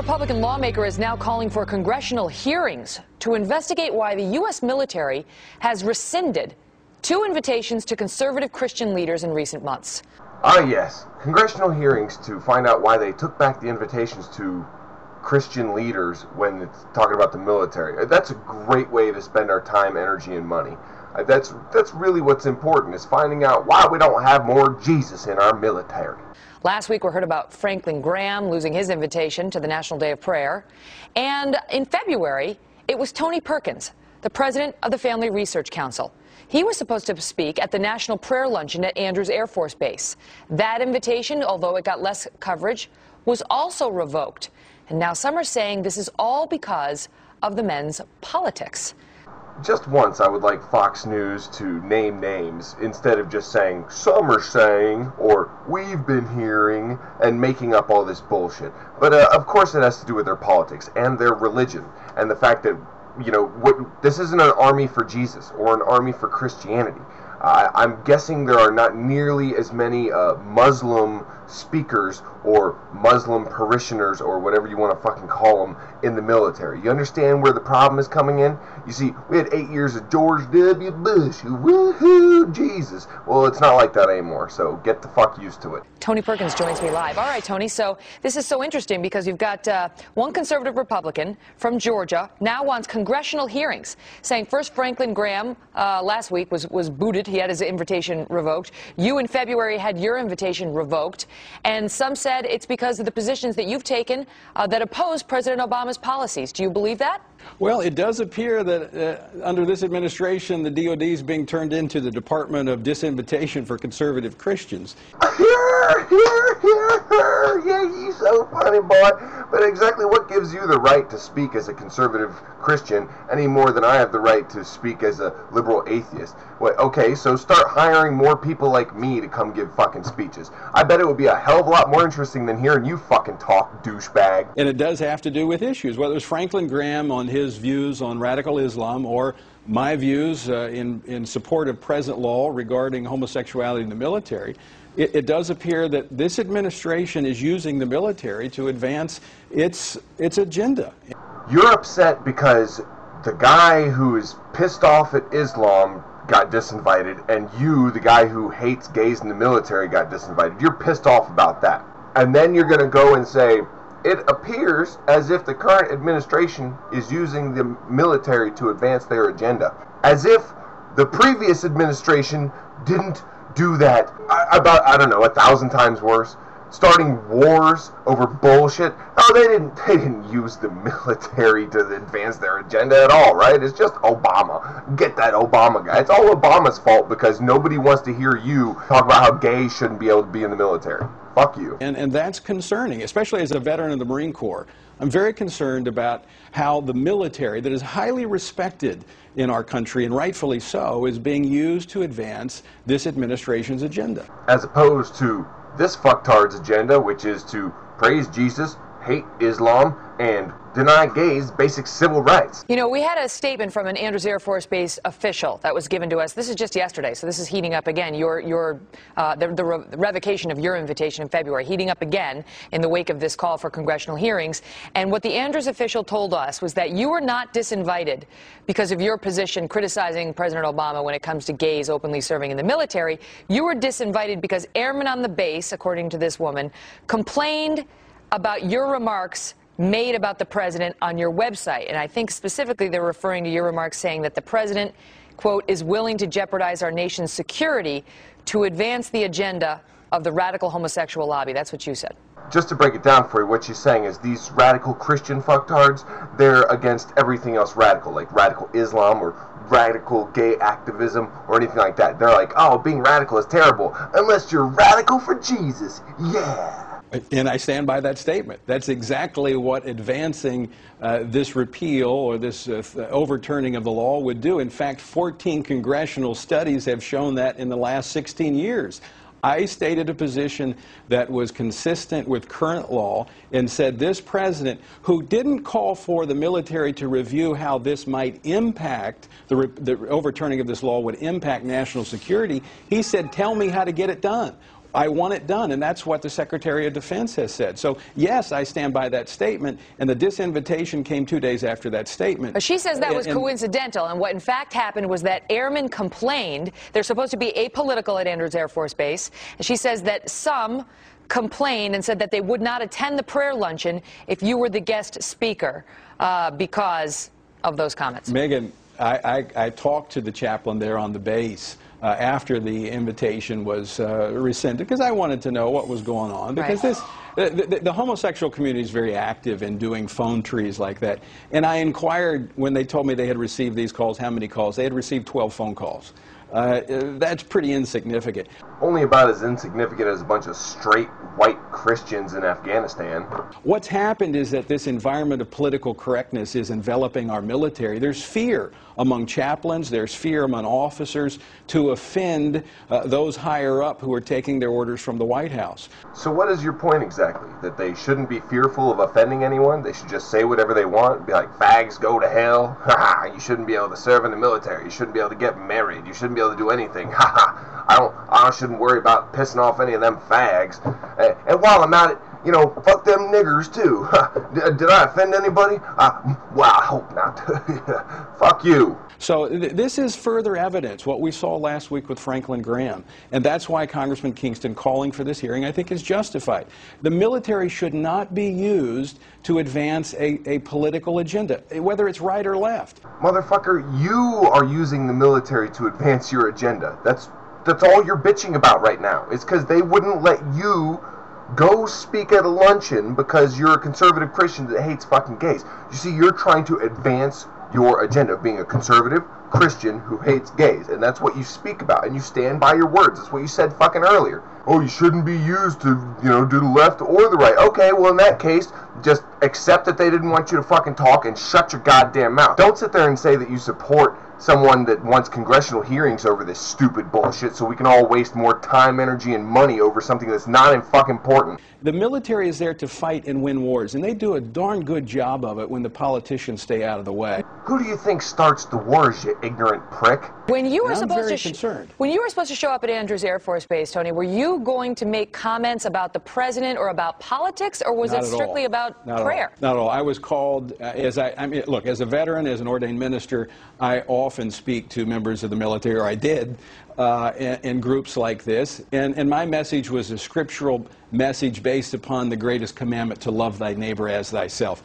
Republican lawmaker is now calling for congressional hearings to investigate why the U.S. military has rescinded 2 invitations to conservative Christian leaders in recent months. Ah, yes. Congressional hearings to find out why they took back the invitations to Christian leaders when it's talking about the military. That's a great way to spend our time, energy, and money. That's really what's important, is finding out why we don't have more Jesus in our military. Last week we heard about Franklin Graham losing his invitation to the National Day of Prayer. And in February, it was Tony Perkins, the president of the Family Research Council. He was supposed to speak at the National Prayer Luncheon at Andrews Air Force Base. That invitation, although it got less coverage, was also revoked. And now some are saying this is all because of the men's politics. Just once, I would like Fox News to name names instead of just saying, some are saying, or we've been hearing, and making up all this bullshit. But of course it has to do with their politics and their religion, and the fact that, you know, this isn't an army for Jesus or an army for Christianity. I'm guessing there are not nearly as many Muslim speakers or Muslim parishioners or whatever you want to fucking call them in the military. You understand where the problem is coming in? You see, we had 8 years of George W. Bush, woohoo, Jesus. Well, it's not like that anymore, so get the fuck used to it. Tony Perkins joins me live. All right, Tony, so this is so interesting because you've got one conservative Republican from Georgia now wants congressional hearings, saying first Franklin Graham last week was booted. He had his invitation revoked. You in February had your invitation revoked. And some said it's because of the positions that you've taken that oppose President Obama's policies. Do you believe that? Well, it does appear that under this administration, the DOD is being turned into the Department of Disinvitation for Conservative Christians. Yeah, you so funny, boy. But exactly what gives you the right to speak as a conservative Christian any more than I have the right to speak as a liberal atheist? Well, okay, so start hiring more people like me to come give fucking speeches. I bet it would be a hell of a lot more interesting than hearing you fucking talk, douchebag. And it does have to do with issues, whether it's Franklin Graham on his views on radical Islam or my views in support of present law regarding homosexuality in the military. It does appear that this administration is using the military to advance its agenda. You're upset because the guy who is pissed off at Islam got disinvited, and you, the guy who hates gays in the military, got disinvited. You're pissed off about that. And then you're going to go and say, it appears as if the current administration is using the military to advance their agenda. As if the previous administration didn't do that about, I don't know, 1,000 times worse. Starting wars over bullshit. Oh, they didn't use the military to advance their agenda at all, right? It's just Obama. Get that Obama guy. It's all Obama's fault because nobody wants to hear you talk about how gays shouldn't be able to be in the military. Fuck you. And that's concerning, especially as a veteran of the Marine Corps. I'm very concerned about how the military, that is highly respected in our country, and rightfully so, is being used to advance this administration's agenda. As opposed to this fucktard's agenda, which is to praise Jesus, hate Islam, and deny gays basic civil rights. You know, we had a statement from an Andrews Air Force Base official that was given to us. This is just yesterday, so this is heating up again. The revocation of your invitation in February, heating up again in the wake of this call for congressional hearings. And what the Andrews official told us was that you were not disinvited because of your position criticizing President Obama when it comes to gays openly serving in the military. You were disinvited because airmen on the base, according to this woman, complained about your remarks made about the president on your website. And I think specifically they're referring to your remarks saying that the president, quote, is willing to jeopardize our nation's security to advance the agenda of the radical homosexual lobby. That's what you said. Just to break it down for you, what she's saying is these radical Christian fucktards, they're against everything else radical, like radical Islam or radical gay activism or anything like that. They're like, oh, being radical is terrible, unless you're radical for Jesus. Yeah. And I stand by that statement. That's exactly what advancing this repeal or this overturning of the law would do. In fact, 14 congressional studies have shown that in the last 16 years. I stated a position that was consistent with current law and said this president, who didn't call for the military to review how this might impact, the overturning of this law would impact national security, he said, tell me how to get it done. I want it done, and that's what the Secretary of Defense has said. So, yes, I stand by that statement, and the disinvitation came 2 days after that statement. But she says that was coincidental, and what in fact happened was that airmen complained. They're supposed to be apolitical at Andrews Air Force Base, and she says that some complained and said that they would not attend the prayer luncheon if you were the guest speaker because of those comments. Megan, I talked to the chaplain there on the base after the invitation was rescinded, because I wanted to know what was going on, because the homosexual community is very active in doing phone trees like that. And I inquired, when they told me they had received these calls, how many calls. They had received 12 phone calls. That's pretty insignificant. Only about as insignificant as a bunch of straight white Christians in Afghanistan. What's happened is that this environment of political correctness is enveloping our military. There's fear among chaplains, there's fear among officers to offend those higher up who are taking their orders from the White House. So what is your point exactly? That they shouldn't be fearful of offending anyone? They should just say whatever they want? Be like, fags go to hell? Ha ha, you shouldn't be able to serve in the military. You shouldn't be able to get married. You shouldn't be able to do anything. Ha ha. I shouldn't worry about pissing off any of them fags. And while I'm at it, you know, fuck them niggers too. Did I offend anybody? Well, I hope not. Fuck you. So this is further evidence, what we saw last week with Franklin Graham. And that's why Congressman Kingston calling for this hearing, I think, is justified. The military should not be used to advance a political agenda, whether it's right or left. Motherfucker, you are using the military to advance your agenda. That's all you're bitching about right now. It's because they wouldn't let you go speak at a luncheon because you're a conservative Christian that hates fucking gays. You see, you're trying to advance your agenda of being a conservative Christian who hates gays, and that's what you speak about, and you stand by your words. That's what you said fucking earlier. Oh, you shouldn't be used to, you know, do the left or the right. Okay, well in that case, just accept that they didn't want you to fucking talk and shut your goddamn mouth. Don't sit there and say that you support someone that wants congressional hearings over this stupid bullshit so we can all waste more time, energy, and money over something that's not in fucking important. The military is there to fight and win wars, and they do a darn good job of it when the politicians stay out of the way. Who do you think starts the wars, you ignorant prick? When you were I'm supposed very to concerned. When you were supposed to show up at Andrews Air Force Base, Tony, were you going to make comments about the president or about politics, or was it strictly about prayer? Not at all. I was called, I mean, look, as a veteran, as an ordained minister, I often speak to members of the military, or I did, in groups like this, and my message was a scriptural message based upon the greatest commandment, to love thy neighbor as thyself.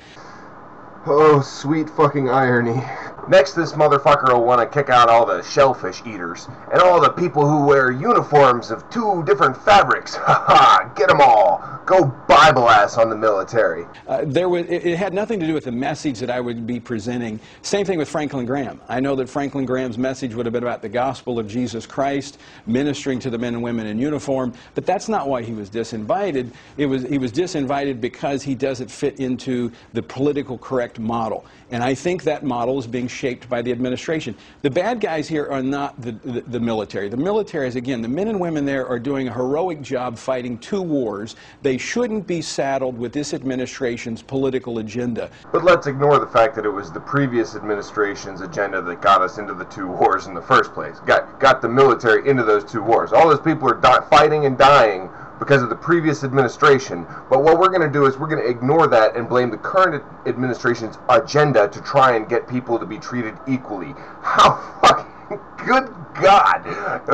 Oh, sweet fucking irony. Next, this motherfucker will want to kick out all the shellfish eaters and all the people who wear uniforms of 2 different fabrics. Ha ha, get them all. Go Bible ass on the military. It had nothing to do with the message that I would be presenting. Same thing with Franklin Graham. I know that Franklin Graham's message would have been about the gospel of Jesus Christ, ministering to the men and women in uniform, but that's not why he was disinvited. He was disinvited because he doesn't fit into the political correct model. And I think that model is being shaped by the administration. The bad guys here are not the military. The military is, again, the men and women there are doing a heroic job fighting 2 wars. They shouldn't be saddled with this administration's political agenda. But let's ignore the fact that it was the previous administration's agenda that got us into the 2 wars in the first place. Got the military into those 2 wars. All those people are fighting and dying because of the previous administration. But what we're going to do is we're going to ignore that and blame the current administration's agenda to try and get people to be treated equally. How fucking, good God,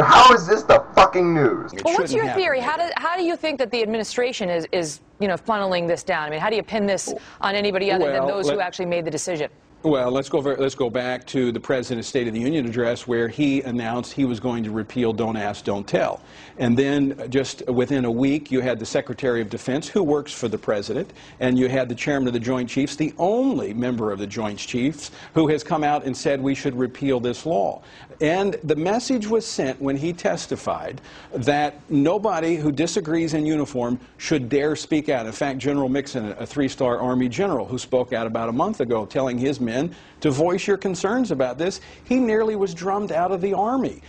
how is this the fucking news? Well, what's your theory? How do you think that the administration is funneling this down? I mean, how do you pin this on anybody other than those who actually made the decision? Well, let's go back to the President's State of the Union address, where he announced he was going to repeal Don't Ask, Don't Tell. And then just within a week, you had the Secretary of Defense, who works for the President, and you had the Chairman of the Joint Chiefs, the only member of the Joint Chiefs, who has come out and said we should repeal this law. And the message was sent when he testified that nobody who disagrees in uniform should dare speak out. In fact, General Mixon, a 3-star Army general who spoke out about a month ago, telling his men to voice your concerns about this, he nearly was drummed out of the Army.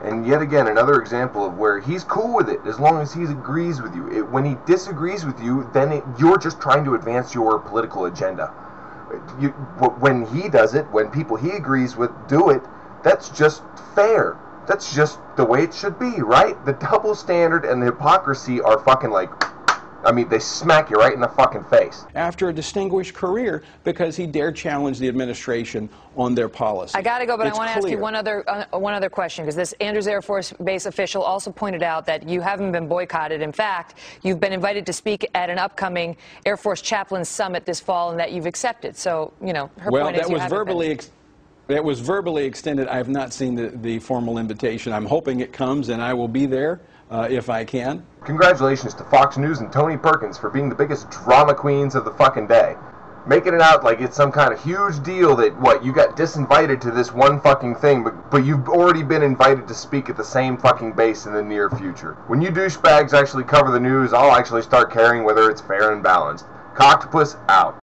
And yet again, another example of where he's cool with it as long as he agrees with you. When he disagrees with you, then you're just trying to advance your political agenda. When he does it, when people he agrees with do it, that's just fair. That's just the way it should be, right? The double standard and the hypocrisy are fucking like, I mean, they smack you right in the fucking face. After a distinguished career because he dared challenge the administration on their policy. I got to go, but It's I want to ask you clear. one other question, because this Andrews Air Force Base official also pointed out that you haven't been boycotted. In fact, you've been invited to speak at an upcoming Air Force Chaplains Summit this fall, and that you've accepted. So, you know, her point is you haven't been. That was verbally extended. I have not seen the formal invitation. I'm hoping it comes, and I will be there if I can. Congratulations to Fox News and Tony Perkins for being the biggest drama queens of the fucking day. Making it out like it's some kind of huge deal that, what, you got disinvited to this one fucking thing, but you've already been invited to speak at the same fucking base in the near future. When you douchebags actually cover the news, I'll actually start caring whether it's fair and balanced. Cocktopus out.